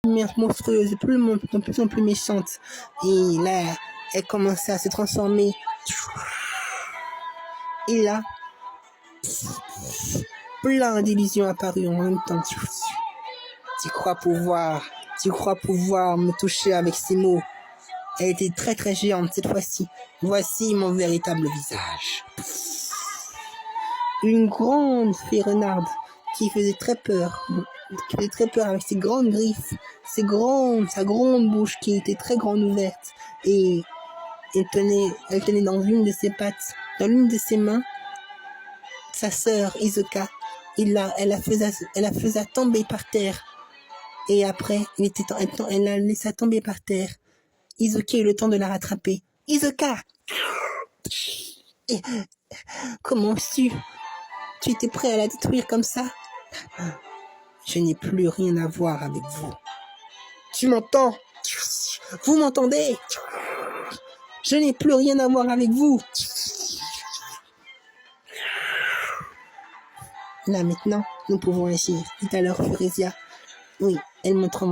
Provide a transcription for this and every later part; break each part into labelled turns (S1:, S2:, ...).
S1: monstrueuse, de plus en plus méchante. Et là, elle commençait à se transformer. Et là, plein d'illusions apparues en même temps. Tu crois pouvoir me toucher avec ces mots. Elle était très très géante cette fois-ci. Voici mon véritable visage. Une grande fée renarde qui faisait très peur avec ses grandes griffes, sa grande bouche qui était très grande ouverte, et elle tenait dans l'une de ses pattes, dans l'une de ses mains, sa sœur Isoka. Elle la faisait tomber par terre, et après elle la laissa tomber par terre. Isoka eut le temps de la rattraper. Isoka! Comment tu étais prêt à la détruire comme ça? Je n'ai plus rien à voir avec vous. Tu m'entends? Vous m'entendez? Je n'ai plus rien à voir avec vous. Là maintenant, nous pouvons agir, dit alors Furisia. Oui, elle montre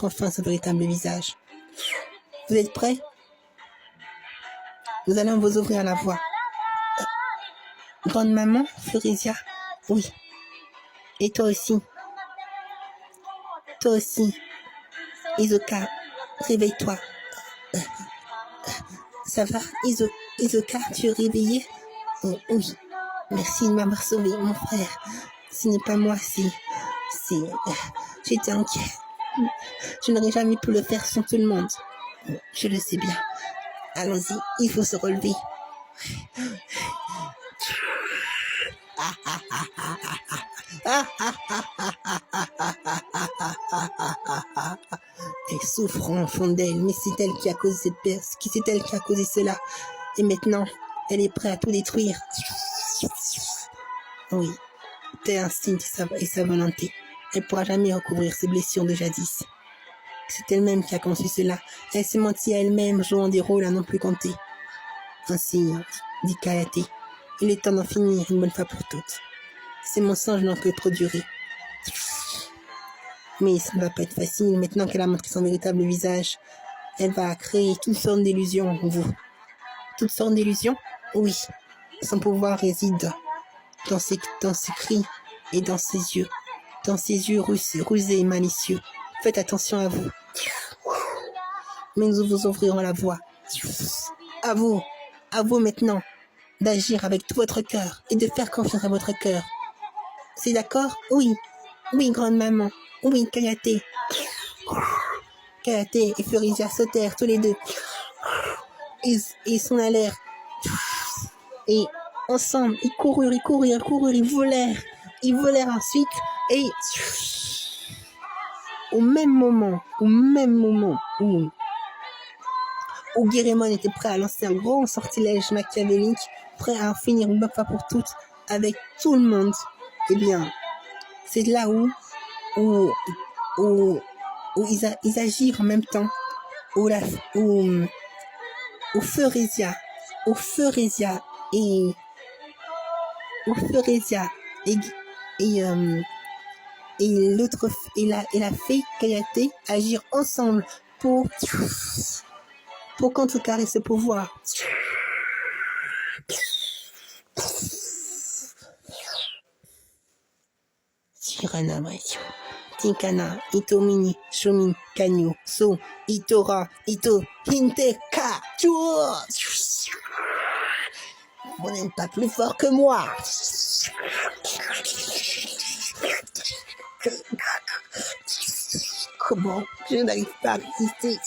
S1: enfin son véritable visage. Vous êtes prêts? Nous allons vous ouvrir la voie. Grande maman, Furisia? Oui. Et toi aussi? Toi aussi, Isoka, réveille-toi. Ça va, Isoka, tu es réveillée? Oh, oui, merci de m'avoir sauvé, mon frère. Ce n'est pas moi, j'étais inquiet. Je n'aurais jamais pu le faire sans tout le monde. Je le sais bien. Allons-y, il faut se relever. Elle souffre en fond d'elle, mais c'est elle qui a causé cette perte, c'est elle qui a causé cela. Et maintenant, elle est prête à tout détruire. Oui, tel instinct et sa volonté. Elle ne pourra jamais recouvrir ses blessures de jadis. C'est elle-même qui a conçu cela. Elle s'est mentie à elle-même, jouant des rôles à non plus compter. Ainsi, dit Kayate, il est temps d'en finir une bonne fois pour toutes. Ces mensonges n'ont que trop duré. Mais ça ne va pas être facile. Maintenant qu'elle a montré son véritable visage, elle va créer toutes sortes d'illusions en vous. Toutes sortes d'illusions? Oui. Son pouvoir réside dans ses cris et dans ses yeux. Dans ses yeux rusés et malicieux. Faites attention à vous. Mais nous vous ouvrirons la voie. À vous maintenant, d'agir avec tout votre cœur et de faire confiance à votre cœur. C'est d'accord? Oui. Oui, grande maman. Oui, Kayate. Kayate et Furisia sautèrent tous les deux. Ils s'en allèrent. Et ensemble, ils coururent, ils volèrent ensuite. Et au même moment où Guérémon était prêt à lancer un grand sortilège machiavélique, prêt à en finir une bonne fois pour toutes avec tout le monde, eh bien, c'est là où ils agirent en même temps, où Furisia et l'autre et la fée Kayate agirent ensemble pour contrecarrer ce pouvoir. Shirana Maïsio, Tinkana, Itomini, Shomin, Kanyu, So, Itora, Ito, Hinte, Ka, Chuo. Vous n'êtes pas plus fort que moi. Comment? Je n'arrive pas à résister.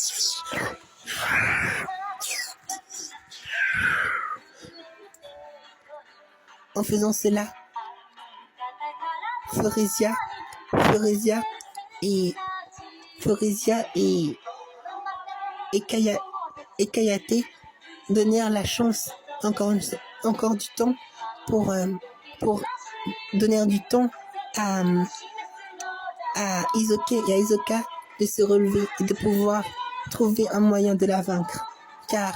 S1: En faisant cela, Furisia et Kayate donnèrent la chance encore du temps pour donner du temps à Isoka et à Isoka de se relever et de pouvoir trouver un moyen de la vaincre, car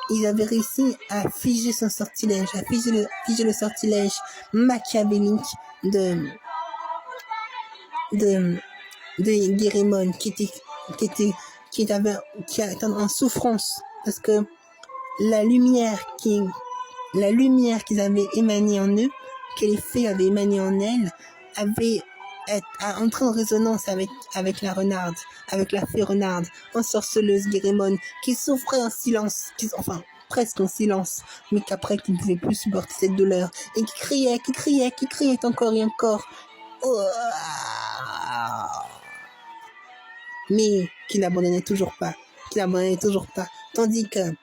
S1: ils avaient réussi à figer son sortilège, à figer le sortilège machiavélique de de Guérimon qui était en souffrance parce que la lumière qu'ils avaient émanée en eux, que les fées avaient émané en elle, avait entré en résonance avec la renarde, avec la fée renarde, ensorceleuse Guérimon, qui souffrait en silence, presque en silence, mais qu'après qui ne pouvait plus supporter cette douleur, et qui criait encore et encore, mais qui n'abandonnait toujours pas, tandis que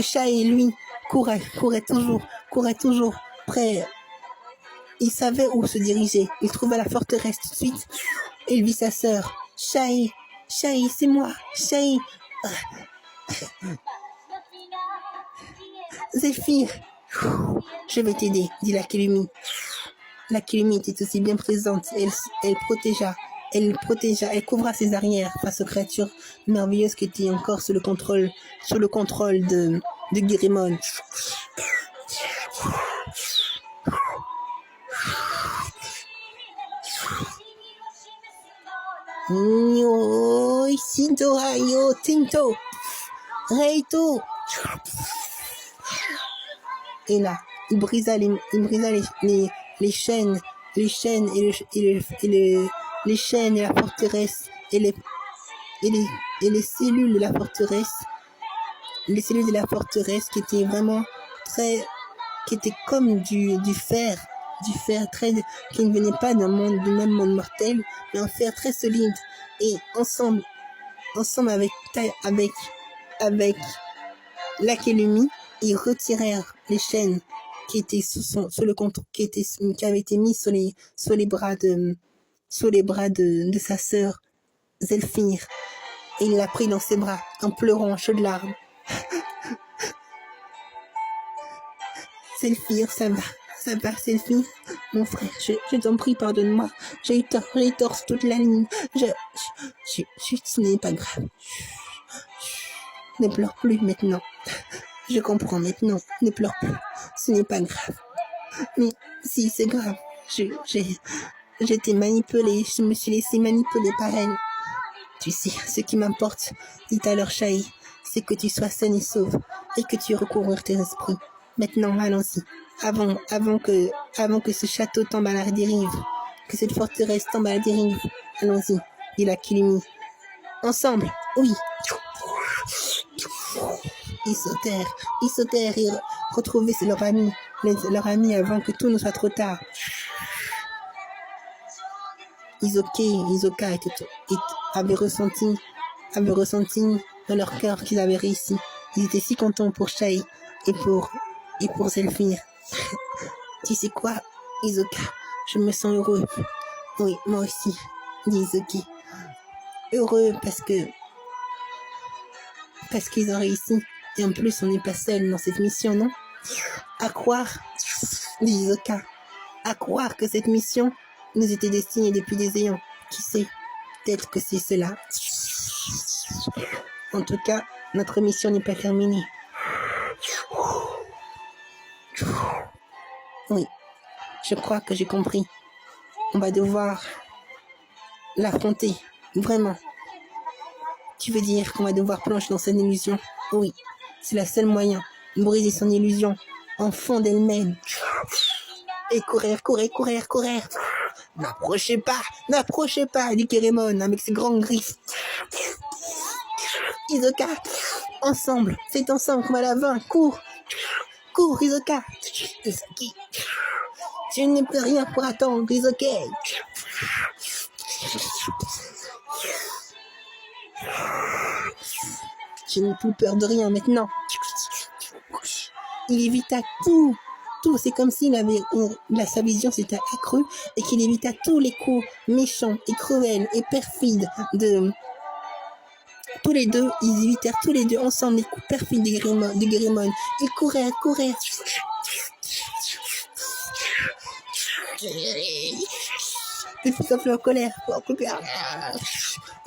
S1: Shai, lui, courait toujours, prêt. Il savait où se diriger. Il trouva la forteresse tout de suite. Il vit sa sœur. Shai, c'est moi. Shai. Zéphyr. Je vais t'aider, dit la Kélumie. La Kélumie était aussi bien présente. Elle couvra ses arrières face aux créatures merveilleuses qui étaient encore sous le contrôle de Guérimon. Yo, Sintora, yo, Tinto, Reito. Et là, il brisa les chaînes, les chaînes et la forteresse et les cellules de la forteresse, qui étaient vraiment qui étaient comme du fer très, qui ne venait pas du même monde mortel, mais un fer très solide. Et ensemble avec la Kélumie, ils retirèrent les chaînes qui étaient qui avaient été mises sur les bras de sa sœur Zéphyr. Et il l'a pris dans ses bras en pleurant à chaudes larmes. Zéphyr, ça va, Zéphyr, mon frère, je t'en prie, pardonne-moi. J'ai eu tort sur toute la ligne. Ce n'est pas grave. Ne pleure plus maintenant. Je comprends maintenant. Ne pleure plus. Ce n'est pas grave. Mais si, c'est grave. Je t'ai manipulé. Je me suis laissé manipuler par elle. Tu sais, ce qui m'importe, dit alors Shai, c'est que tu sois saine et sauve et que tu recouvres tes esprits. Maintenant, allons-y. Avant que ce château tombe à la dérive, que cette forteresse tombe à la dérive. Allons-y, dit la Kélumie. Ensemble, oui. Ils sautèrent et retrouvaient leur ami avant que tout ne soit trop tard. Hisoka avait ressenti dans leur cœur qu'ils avaient réussi. Ils étaient si contents pour Shai et pour Zéphyr. Tu sais quoi, Hisoka, je me sens heureux. Oui, moi aussi, dit Hisoki. Heureux parce qu'ils ont réussi. Et en plus, on n'est pas seul dans cette mission, non? À croire, dit Hisoka, à croire que cette mission nous était destinée depuis des éons. Qui sait? Peut-être que c'est cela. En tout cas, notre mission n'est pas terminée. Oui, je crois que j'ai compris. On va devoir l'affronter, vraiment. Tu veux dire qu'on va devoir plonger dans cette illusion? Oui, c'est le seul moyen de briser son illusion en fond d'elle-même. Et courir. N'approchez pas, dit Guérimon avec ses grandes griffes. Hisoka, ensemble, c'est ensemble comme à la fin. Cours, Hisoka. Hisoki, tu ne peux rien pour attendre, Hisoka. Je n'ai plus peur de rien maintenant. Il évita tout. C'est comme s'il avait sa vision s'était accrue et qu'il évita tous les coups méchants et cruels et perfides de tous les deux. Ils évitèrent tous les deux ensemble les coups perfides de Guérimon. Ils courèrent. Ils furent en colère.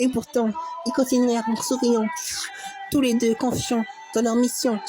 S1: Et pourtant, ils continuèrent en souriant, tous les deux confiants dans leur mission.